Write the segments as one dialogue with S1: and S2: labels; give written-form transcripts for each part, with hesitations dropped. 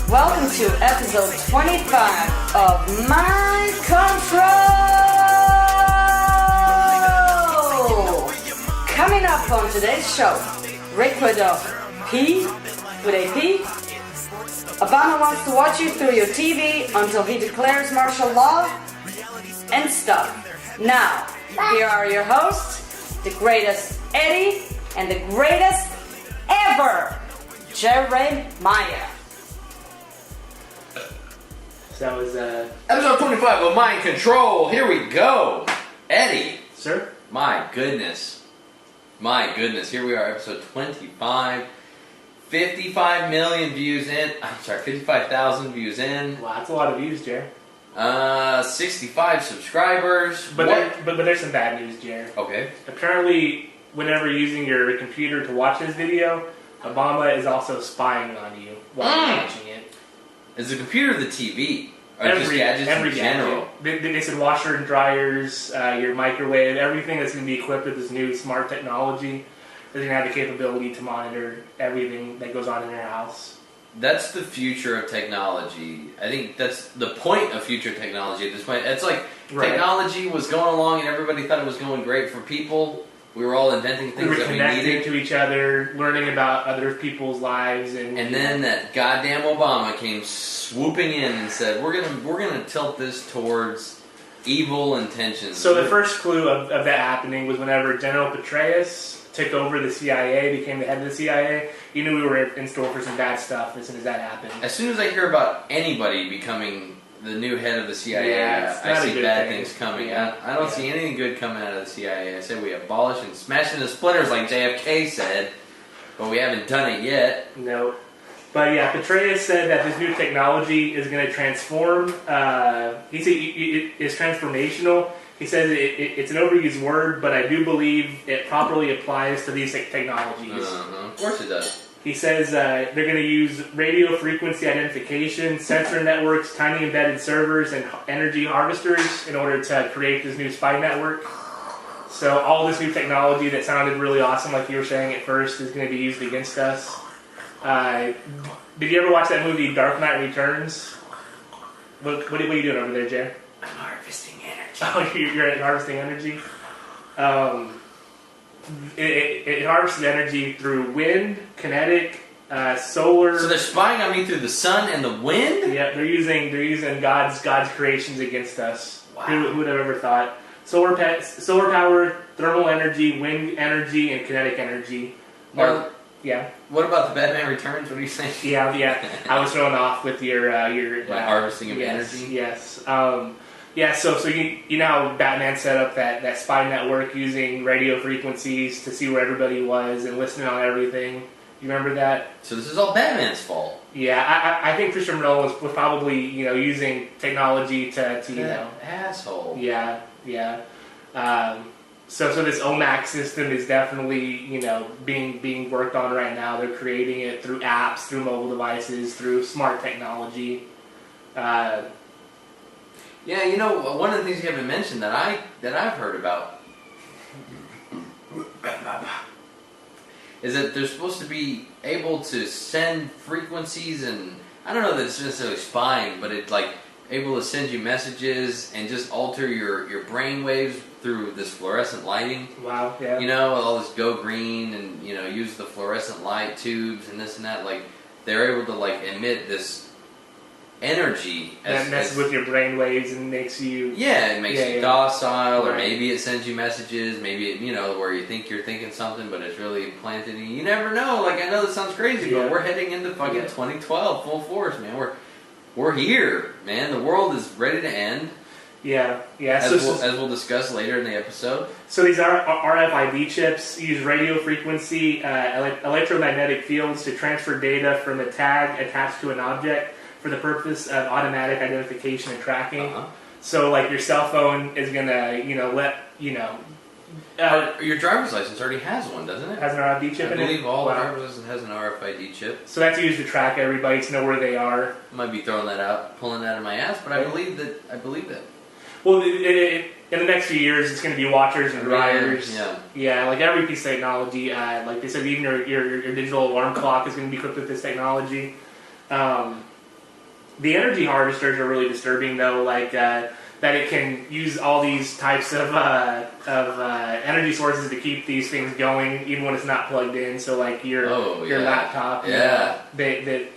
S1: Welcome to episode 25 of Mind Control! Coming up on today's show, Rick with a P, with a P. Obama wants to watch you through your TV until he declares martial law and stuff. Now, here are your hosts, the greatest Eddie and the greatest ever, Jeremiah.
S2: So that was
S3: episode 25 of Mind Control. Here we go. Eddie.
S2: Sir?
S3: My goodness. Here we are, episode 25. 55 million views in. I'm sorry, 55,000 views in.
S2: Wow, that's a lot of views, Jer.
S3: 65 subscribers.
S2: But there's some bad news, Jer.
S3: Okay.
S2: Apparently, whenever you're using your computer to watch this video, Obama is also spying on you while you're watching it.
S3: Is the computer the TV? Or just gadgets in general?
S2: They said washer and dryers, your microwave, everything that's going to be equipped with this new smart technology is going to have the capability to monitor everything that goes on in your house.
S3: That's the future of technology. I think that's the point of future technology at this point. It's like technology was going along and everybody thought it was going great for people. We were all inventing things that we needed.
S2: We were connected to each other, learning about other people's lives, and
S3: then that goddamn Obama came swooping in and said, "We're gonna tilt this towards evil intentions."
S2: So the first clue of that happening was whenever General Petraeus took over the CIA, became the head of the CIA. You knew we were in store for some bad stuff as soon as that happened.
S3: As soon as I hear about anybody becoming the new head of the CIA, I see bad things coming.
S2: Yeah.
S3: I don't see anything good coming out of the CIA. I say we abolish and smash into splinters like JFK said, but we haven't done it yet.
S2: No. But yeah, Petraeus said that this new technology is going to transform. He said it's transformational. He says it's an overused word, but I do believe it properly applies to these technologies.
S3: Of course it does.
S2: He says they're going to use radio frequency identification, sensor networks, tiny embedded servers, and energy harvesters in order to create this new spy network. So all this new technology that sounded really awesome, like you were saying at first, is going to be used against us. Did you ever watch that movie Dark Knight Returns? What are you doing over there, Jay?
S3: I'm harvesting energy.
S2: Oh, you're harvesting energy? It harvests energy through wind, kinetic, solar.
S3: So they're spying on me through the sun and the wind?
S2: Yeah, they're using God's creations against us.
S3: Wow.
S2: Who would have ever thought? Solar power, thermal energy, wind energy, and kinetic energy. Yeah.
S3: What about the Batman Returns? What are you saying?
S2: Yeah. I was thrown off with your
S3: harvesting of energy.
S2: Yes. So you know how Batman set up that spy network using radio frequencies to see where everybody was and listening on everything. You remember that? So
S3: this is all Batman's fault.
S2: Yeah, I think Christopher Nolan was probably using technology to
S3: asshole.
S2: Yeah. So this OMAC system is definitely being worked on right now. They're creating it through apps, through mobile devices, through smart technology.
S3: Yeah, one of the things you haven't mentioned that I've heard about is that they're supposed to be able to send frequencies, and I don't know that it's necessarily spying, but it's like able to send you messages and just alter your brain waves through this fluorescent lighting.
S2: Wow, yeah.
S3: All this go green and use the fluorescent light tubes and this and that. Like they're able to emit this energy
S2: that messes with your brain waves and makes you
S3: it makes you docile, or maybe it sends you messages, maybe it where you think you're thinking something but it's really planted in you. You never know. Like I know this sounds crazy, but we're heading into fucking 2012 full force, man. We're here, man. The world is ready to end.
S2: Yeah.
S3: As we'll discuss later in the episode.
S2: So these RFID chips use radio frequency, electromagnetic fields to transfer data from a tag attached to an object for the purpose of automatic identification and tracking.
S3: Uh-huh.
S2: So, like, your cell phone is gonna,
S3: your driver's license already has one, doesn't it?
S2: Has an RFID chip in it?
S3: I believe all driver's license has an RFID chip.
S2: So that's used to track everybody, to know where they are.
S3: I might be throwing that out, pulling that out of my ass, but I believe that.
S2: Well, in the next few years, it's going to be watchers and dryers.
S3: Yeah,
S2: like every piece of technology. Like they said, even your digital alarm clock is going to be equipped with this technology. The energy harvesters are really disturbing, though. Like that, it can use all these types of energy sources to keep these things going, even when it's not plugged in. So, like your laptop, it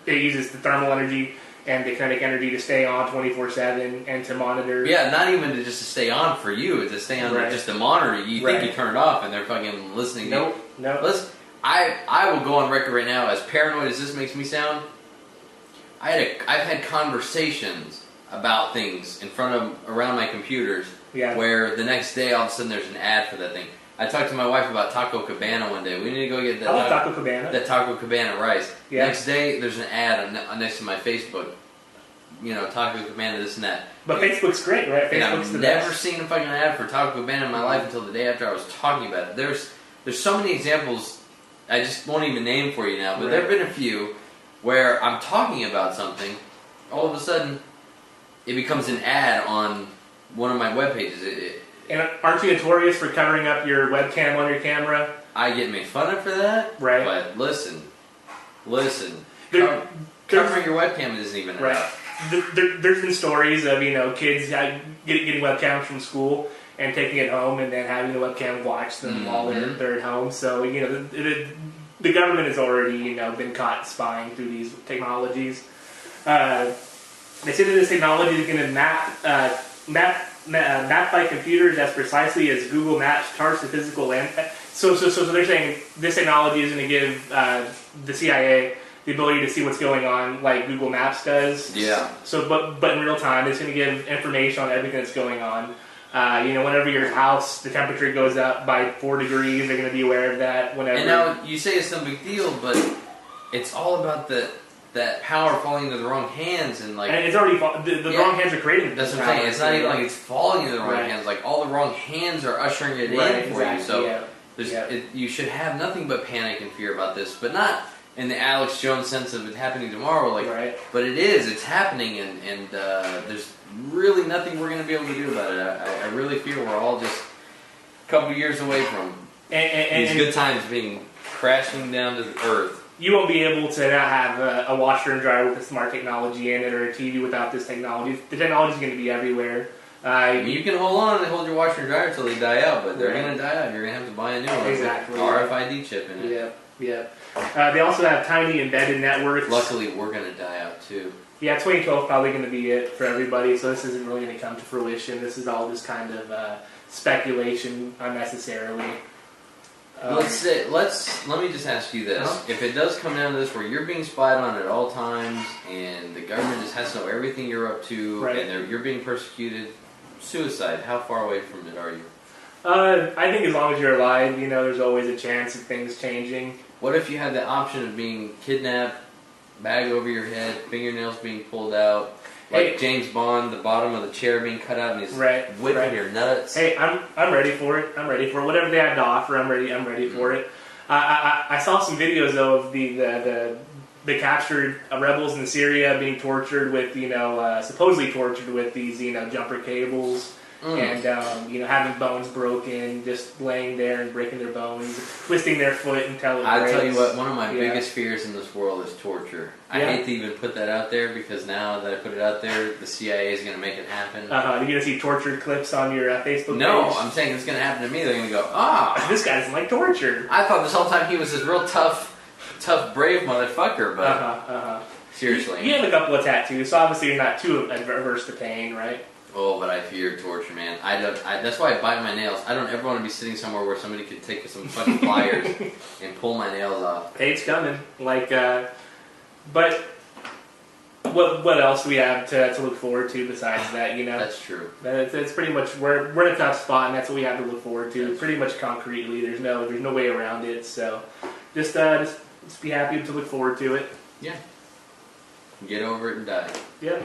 S2: uses the thermal energy and the kinetic energy to stay on 24/7 and to monitor.
S3: Yeah, not even to just to stay on for you, it's to stay on just to monitor you. You think you turn it off and they're fucking listening to you.
S2: No.
S3: Listen, I will go on record right now, as paranoid as this makes me sound, I've had conversations about things around my computers where the next day all of a sudden there's an ad for that thing. I talked to my wife about Taco Cabana one day. We need to go get that.
S2: I love Taco Cabana.
S3: That Taco Cabana rice.
S2: Yeah.
S3: Next day there's an ad next to my Facebook. Taco Cabana, this and that.
S2: But Facebook's great, right? Facebook's the best.
S3: I've never seen a fucking ad for Taco Cabana in my life until the day after I was talking about it. There's so many examples I just won't even name for you now, but there have been a few where I'm talking about something, all of a sudden it becomes an ad on one of my web pages.
S2: And aren't you notorious for covering up your webcam on your camera?
S3: I get made fun of for that,
S2: right?
S3: But listen. Covering your webcam isn't even enough.
S2: There's been stories of kids getting webcams from school and taking it home and then having the webcam watch them while they're at home. So the government has already been caught spying through these technologies. They say that this technology is going to map by computers as precisely as Google Maps charts the physical land. So they're saying this technology is going to give the CIA the ability to see what's going on like Google Maps does.
S3: Yeah.
S2: So, but in real time, it's going to give information on everything that's going on. Whenever your house, the temperature goes up by 4 degrees, they're going to be aware of that. Whenever.
S3: And now you say it's no big deal, but it's all about that power falling into the wrong hands and like.
S2: And it's already the wrong hands are creating.
S3: That's what I'm saying. It's not even like it's falling into the wrong hands. Like all the wrong hands are ushering it in for you. So you should have nothing but panic and fear about this, but not in the Alex Jones sense of it happening tomorrow. But it is. It's happening, and there's really nothing we're going to be able to do about it. I really feel we're all just a couple of years away from these good times being crashing down to the earth.
S2: You won't be able to now have a washer and dryer with a smart technology in it or a TV without this technology. The technology is going to be everywhere.
S3: You can hold on and hold your washer and dryer until they die out, but they're going to die out. You're going to have to buy a new one.
S2: Exactly.
S3: RFID chip in it.
S2: Yeah. They also have tiny embedded networks.
S3: Luckily, we're going to die out too.
S2: Yeah, 2012 is probably going to be it for everybody, so this isn't really going to come to fruition. This is all just kind of speculation unnecessarily.
S3: Let me just ask you this. If it does come down to this where you're being spied on at all times and the government just has to know everything you're up to and you're being persecuted, suicide, how far away from it are you?
S2: I think as long as you're alive, there's always a chance of things changing.
S3: What if you had the option of being kidnapped, bag over your head, fingernails being pulled out, like James Bond, the bottom of the chair being cut out and he's whipping your nuts?
S2: Hey, I'm ready for it. Whatever they have to offer, I'm ready for it. I saw some videos though of the captured rebels in Syria being tortured with supposedly tortured with these jumper cables. And having bones broken, just laying there and breaking their bones, twisting their foot until it breaks.
S3: I tell you what, one of my biggest fears in this world is torture. I hate to even put that out there because now that I put it out there, the CIA is going to make it happen.
S2: You're going to see tortured clips on your Facebook page?
S3: No, I'm saying it's going to happen to me. They're going to go,
S2: this guy doesn't like torture.
S3: I thought this whole time he was this real tough, brave motherfucker, but seriously.
S2: You have a couple of tattoos, so obviously you're not too averse to pain, right?
S3: Oh, but I fear torture, man. That's why I bite my nails. I don't ever want to be sitting somewhere where somebody could take some fucking pliers and pull my nails off.
S2: Pain's coming. But what else do we have to look forward to besides that?
S3: That's true.
S2: It's pretty much we're in a tough spot, and that's what we have to look forward to. That's pretty much concretely. There's no way around it. So just be happy to look forward to it.
S3: Yeah. Get over it and die.
S2: Yep.